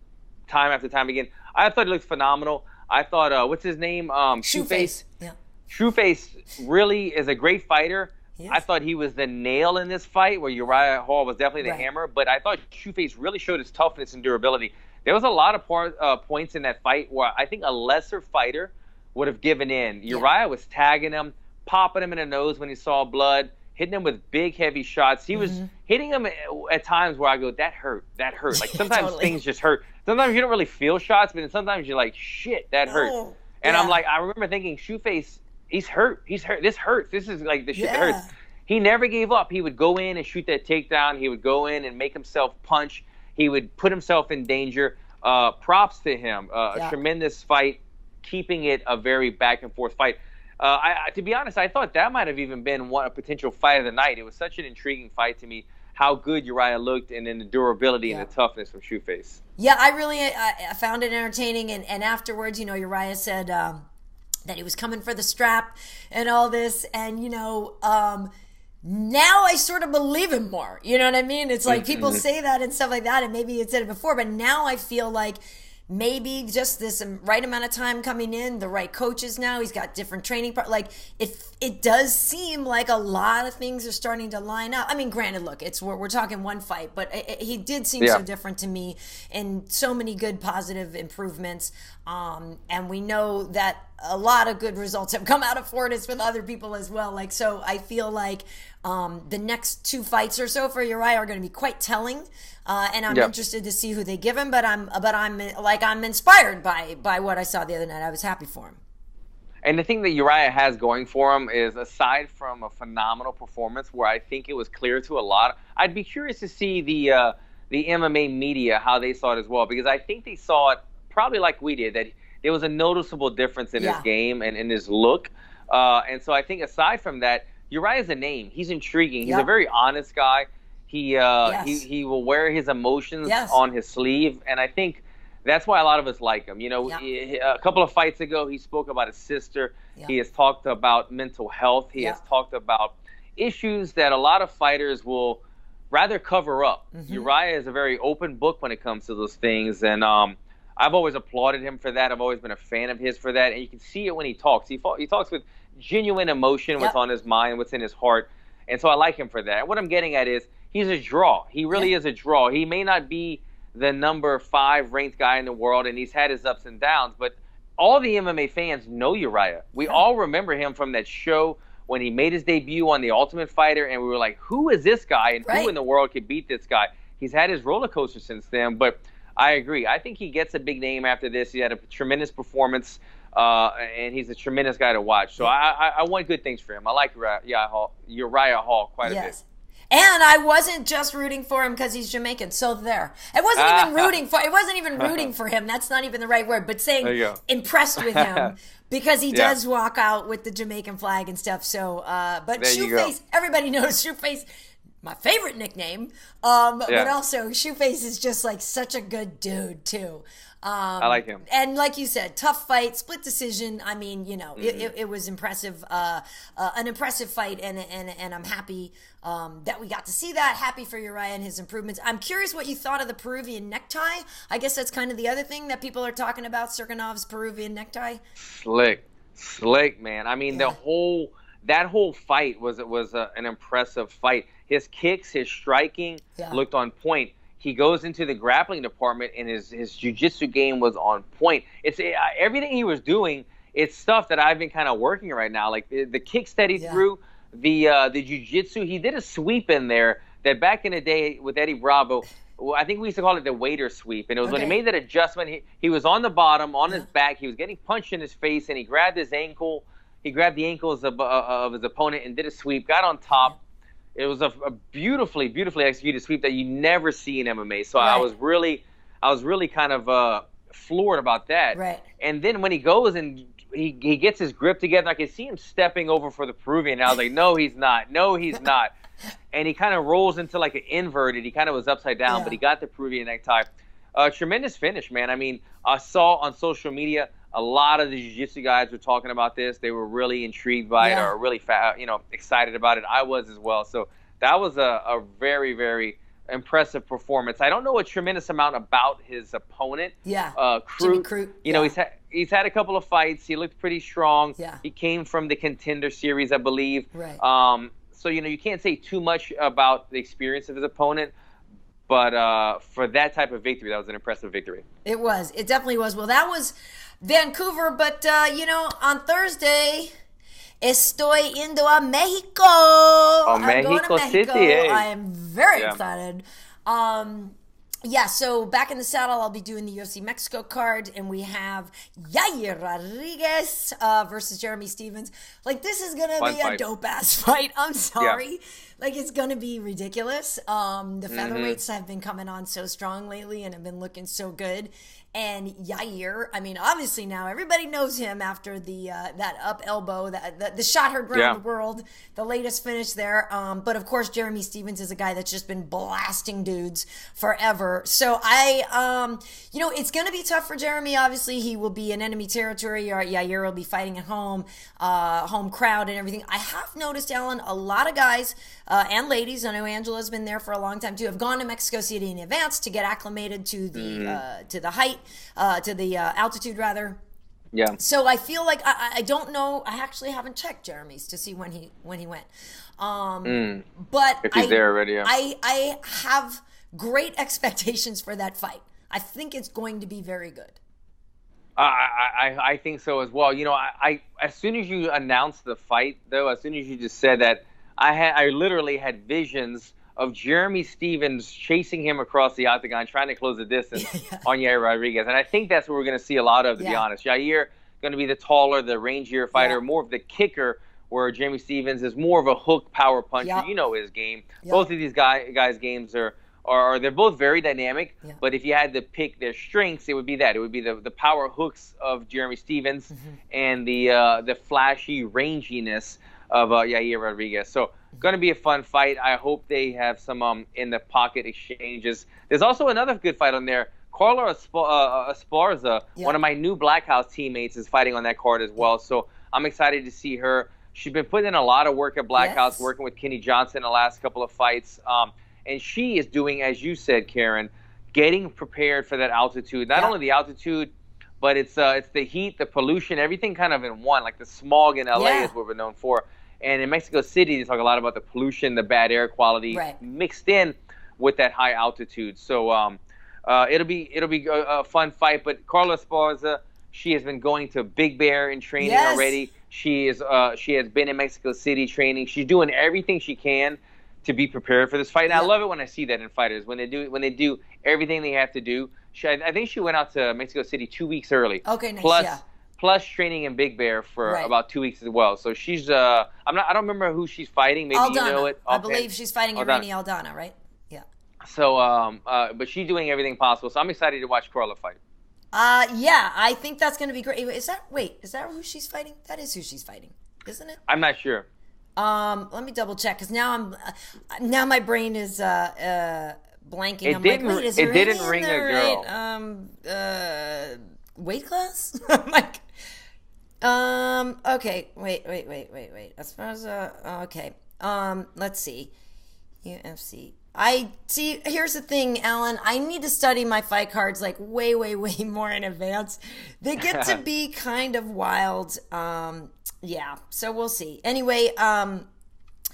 time after time again. I thought he looked phenomenal. I thought, what's his name? Shoeface. Yeah. Shoeface really is a great fighter. I thought he was the nail in this fight, where Uriah Hall was definitely the hammer. But I thought Shoeface really showed his toughness and durability. There was a lot of points in that fight where I think a lesser fighter would have given in. Uriah was tagging him, popping him in the nose when he saw blood, hitting him with big, heavy shots. He was hitting him at times where I go, that hurt. Like, sometimes things just hurt. Sometimes you don't really feel shots, but then sometimes you're like, shit, that hurt. And I'm like, I remember thinking, Shoeface, he's hurt. This hurts. This is like the shit that hurts. He never gave up. He would go in and shoot that takedown. He would go in and make himself punch. He would put himself in danger. Props to him. A tremendous fight, keeping it a very back-and-forth fight. To be honest, I thought that might have even been a potential fight of the night. It was such an intriguing fight to me, how good Uriah looked, and then the durability and the toughness from Shoeface. Yeah, I found it entertaining. And afterwards, Uriah said that he was coming for the strap and all this. And, now I sort of believe him more. You know what I mean? It's like people say that and stuff like that, and maybe it said it before, but now I feel like maybe just this right amount of time coming in, the right coaches now, he's got different training. Like, it does seem like a lot of things are starting to line up. I mean, granted, look, we're talking one fight, but he did seem so different to me, and so many good positive improvements. And we know that a lot of good results have come out of Fortis with other people as well. Like, so I feel like the next 2 fights or so for Uriah are going to be quite telling. And I'm interested to see who they give him, but I'm inspired by what I saw the other night. I was happy for him. And the thing that Uriah has going for him is, aside from a phenomenal performance, where I think it was clear to a lot, I'd be curious to see the MMA media, how they saw it as well, because I think they saw it probably like we did, that there was a noticeable difference in his game and in his look. And so I think aside from that, Uriah's a name. He's intriguing. He's a very honest guy. He will wear his emotions on his sleeve, and I think that's why a lot of us like him. A couple of fights ago, he spoke about his sister. He has talked about mental health. He has talked about issues that a lot of fighters will rather cover up. Uriah is a very open book when it comes to those things, and I've always applauded him for that. I've always been a fan of his for that, and you can see it when he talks. He talks with genuine emotion, what's on his mind, what's in his heart, and so I like him for that. And what I'm getting at is, he's a draw. He really is a draw. He may not be the number 5 ranked guy in the world, and he's had his ups and downs, but all the MMA fans know Uriah. We all remember him from that show when he made his debut on The Ultimate Fighter, and we were like, who is this guy, and who in the world could beat this guy? He's had his roller coaster since then, but I agree. I think he gets a big name after this. He had a tremendous performance, and he's a tremendous guy to watch. So I want good things for him. I like Uriah Hall quite a bit. And I wasn't just rooting for him because he's Jamaican. So there. It wasn't even rooting for him. That's not even the right word. But saying impressed with him because he does walk out with the Jamaican flag and stuff. So, but Shoeface, everybody knows Shoeface, my favorite nickname. But also Shoeface is just like such a good dude too. I like him. And like you said, tough fight, split decision. I mean, it was impressive, an impressive fight, and I'm happy that we got to see that. Happy for Uriah and his improvements. I'm curious what you thought of the Peruvian necktie. I guess that's kind of the other thing that people are talking about, Cirkunov's Peruvian necktie. Slick, man. I mean, that whole fight was an impressive fight. His kicks, his striking looked on point. He goes into the grappling department, and his jiu-jitsu game was on point. It's everything he was doing. It's stuff that I've been kind of working right now, like the kicks that he threw, the jiu-jitsu. He did a sweep in there that back in the day with Eddie Bravo, I think we used to call it the waiter sweep. And it was when he made that adjustment. He was on the bottom, on his back. He was getting punched in his face, and he grabbed his ankle. He grabbed the ankles of his opponent and did a sweep. Got on top. It was a beautifully, beautifully executed sweep that you never see in MMA. So I was really kind of floored about that. Right. And then when he goes and he gets his grip together, I can see him stepping over for the Peruvian. And I was like, no, he's not. No, he's not. And he kind of rolls into like an inverted. He kind of was upside down, but he got the Peruvian necktie. Tremendous finish, man. I mean, I saw on social media a lot of the jiu-jitsu guys were talking about this. They were really intrigued by it, or really excited about it. I was as well. So that was a very, very impressive performance. I don't know a tremendous amount about his opponent. Crute. He's had a couple of fights. He looked pretty strong. He came from the Contender Series, I believe. Right. So, you can't say too much about the experience of his opponent. But for that type of victory, that was an impressive victory. It was. It definitely was. Well, that was Vancouver. But, on Thursday, estoy indo a Mexico. Oh, I'm going to Mexico. City, hey. I am very excited. So back in the saddle, I'll be doing the UFC Mexico card, and we have Yair Rodriguez versus Jeremy Stephens. Like, this is going to be a dope-ass fight. I'm sorry. Yeah. Like, it's going to be ridiculous. The featherweights have been coming on so strong lately and have been looking so good. And Yair, I mean, obviously now everybody knows him after the that up elbow, the shot heard around the world, the latest finish there. But of course, Jeremy Stephens is a guy that's just been blasting dudes forever. So it's going to be tough for Jeremy. Obviously, he will be in enemy territory. Yair will be fighting at home, home crowd and everything. I have noticed, Alan, a lot of guys and ladies, I know Angela's been there for a long time too, have gone to Mexico City in advance to get acclimated to the height. To the altitude, rather. Yeah. So I feel like I don't know. I actually haven't checked Jeremy's to see when he went. But if he's there already, yeah. I have great expectations for that fight. I think it's going to be very good. I think so as well. I as soon as you announced the fight, though, as soon as you just said that, I literally had visions of Jeremy Stephens chasing him across the octagon, trying to close the distance on Yair Rodriguez. And I think that's what we're going to see a lot of, to be honest. Yair going to be the taller, the rangier fighter, more of the kicker, where Jeremy Stephens is more of a hook power puncher. You know his game. Both of these guys' games are they're both very dynamic. But if you had to pick their strengths, it would be that. It would be the power hooks of Jeremy Stephens and the flashy ranginess of Yair Rodriguez. So going to be a fun fight. I hope they have some in the pocket exchanges. There's also another good fight on there. Carla Esparza, one of my new Black House teammates, is fighting on that card as well. So I'm excited to see her. She's been putting in a lot of work at Black House, working with Kenny Johnson the last couple of fights. And she is doing, as you said, Karyn, getting prepared for that altitude. Not only the altitude, but it's the heat, the pollution, everything kind of in one. Like the smog in LA is what we're known for. And in Mexico City, they talk a lot about the pollution, the bad air quality mixed in with that high altitude. So it'll be a fun fight. But Carla Esparza, she has been going to Big Bear in training already. She has been in Mexico City training. She's doing everything she can to be prepared for this fight. And I love it when I see that in fighters, when they do everything they have to do. I think she went out to Mexico City 2 weeks early. Okay, nice. Plus training in Big Bear for about 2 weeks as well. So she's I don't remember who she's fighting. Maybe Aldana. You know it. I believe she's fighting Irene Aldana, right? Yeah. So but she's doing everything possible. So I'm excited to watch Carla fight. I think that's going to be great. Is that who she's fighting? That is who she's fighting, isn't it? I'm not sure. Let me double check, because now my brain is blanking. It didn't ring a girl. Weight class? I'm like, okay, wait. As far as, okay. Let's see. UFC. Here's the thing, Alan. I need to study my fight cards like way more in advance. They get to be kind of wild. So we'll see. Anyway, not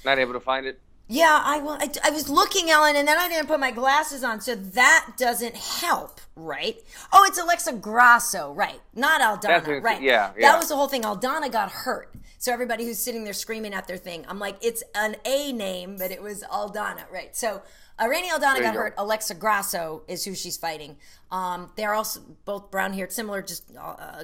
able to find it? Yeah, I was looking, Alan, and then I didn't put my glasses on, so that doesn't help, right? Oh, it's Alexa Grasso, right? Not Aldana, right? Yeah. That was the whole thing. Aldana got hurt. So everybody who's sitting there screaming at their thing, I'm like, it's an A name, but it was Aldana, right? So Irene Aldana got hurt. Alexa Grasso is who she's fighting. They're also both brown-haired, similar, just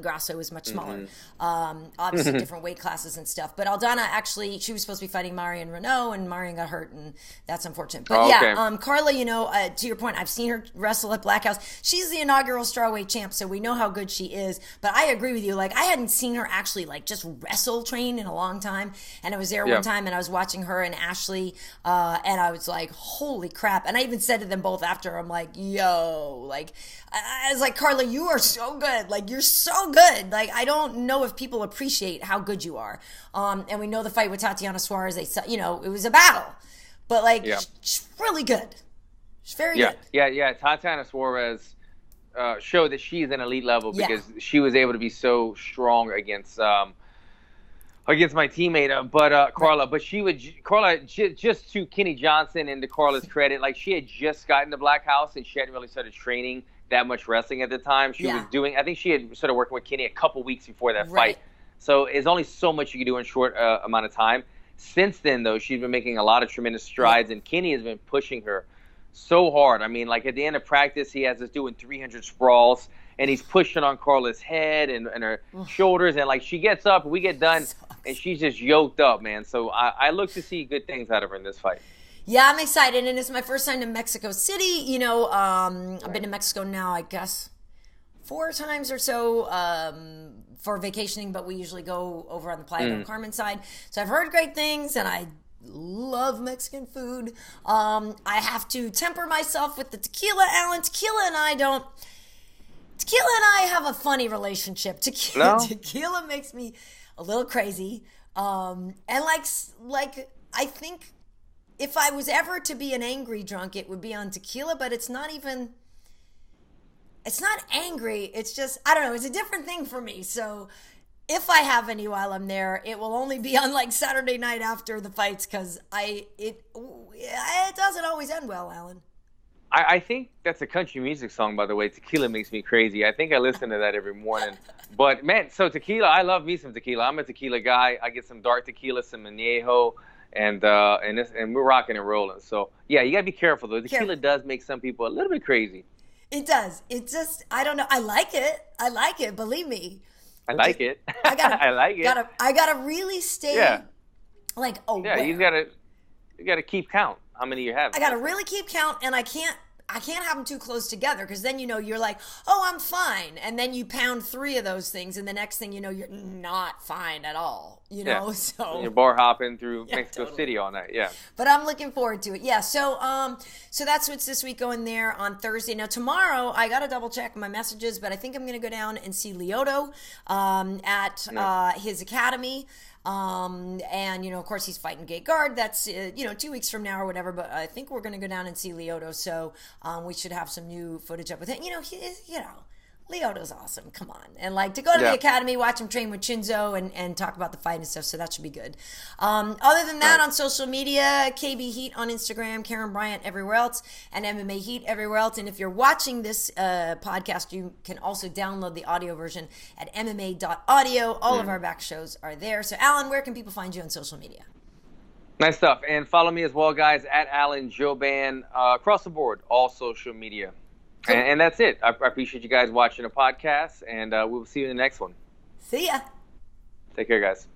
Grasso is much smaller. Obviously different weight classes and stuff. But Aldana, actually, she was supposed to be fighting Marion Renault, and Marion got hurt, and that's unfortunate. But Carla, to your point, I've seen her wrestle at Black House. She's the inaugural strawweight champ, so we know how good she is. But I agree with you. Like, I hadn't seen her actually, like, just wrestle train in a long time. And I was there one time, and I was watching her and Ashley, and I was like, holy crap. And I even said to them both after, I'm like, yo, like, I was like, Carla, you are so good. Like, you're so good. Like, I don't know if people appreciate how good you are. And we know the fight with Tatiana Suarez, it was a battle. But, like, she's really good. She's very good. Yeah. Tatiana Suarez showed that she's an elite level because she was able to be so strong against against my teammate, Carla. But Carla, just to Kenny Johnson and to Carla's credit, like she had just gotten to Black House and she hadn't really started training that much wrestling at the time. She was doing, I think she had started working with Kenny a couple weeks before that fight. So it's only so much you can do in a short amount of time. Since then, though, she's been making a lot of tremendous strides, and Kenny has been pushing her so hard. I mean, like at the end of practice, he has us doing 300 sprawls, and he's pushing on Carla's head and her shoulders, and like she gets up, and we get done, and she's just yoked up, man. So I look to see good things out of her in this fight. Yeah, I'm excited, and it's my first time to Mexico City. You know, I've been to Mexico now, I guess, 4 times or so for vacationing, but we usually go over on the Playa del Carmen side. So I've heard great things, and I love Mexican food. I have to temper myself with the tequila, Alan. Tequila and I have a funny relationship. Tequila makes me a little crazy. And like I think if I was ever to be an angry drunk, it would be on tequila, but it's not angry. It's just, I don't know. It's a different thing for me. So if I have any while I'm there, it will only be on like Saturday night after the fights because it doesn't always end well, Alan. I think that's a country music song, by the way. Tequila makes me crazy. I think I listen to that every morning. But, man, so tequila, I love me some tequila. I'm a tequila guy. I get some dark tequila, some añejo, and we're rocking and rolling. So, yeah, you got to be careful, though. Tequila does make some people a little bit crazy. It does. It just, I don't know. I like it. Believe me. I like it. I gotta really stay like aware. Yeah, you gotta keep count how many you have. I gotta really keep count, and I can't have them too close together because then you're like, oh, I'm fine, and then you pound 3 of those things, and the next thing you know, you're not fine at all. So you're bar hopping through Mexico City all night. Yeah, but I'm looking forward to it. Yeah, so that's what's this week going there on Thursday. Now tomorrow I gotta double check my messages, but I think I'm gonna go down and see Lyoto at his academy. And of course he's fighting Gate Guard. That's 2 weeks from now or whatever. But I think we're going to go down and see Lyoto. So we should have some new footage up with him. Lyoto's awesome. Come on, and like to go to the academy, watch him train with Chinzo, and talk about the fight and stuff. So that should be good. Other than that, on social media, KB Heat on Instagram, Karyn Bryant everywhere else, and MMA Heat everywhere else. And if you're watching this podcast, you can also download the audio version at MMA.audio. All of our back shows are there. So, Alan, where can people find you on social media? Nice stuff. And follow me as well, guys, at Alan Jouban, across the board, all social media. Cool. And that's it. I appreciate you guys watching the podcast, and we will see you in the next one. See ya. Take care, guys.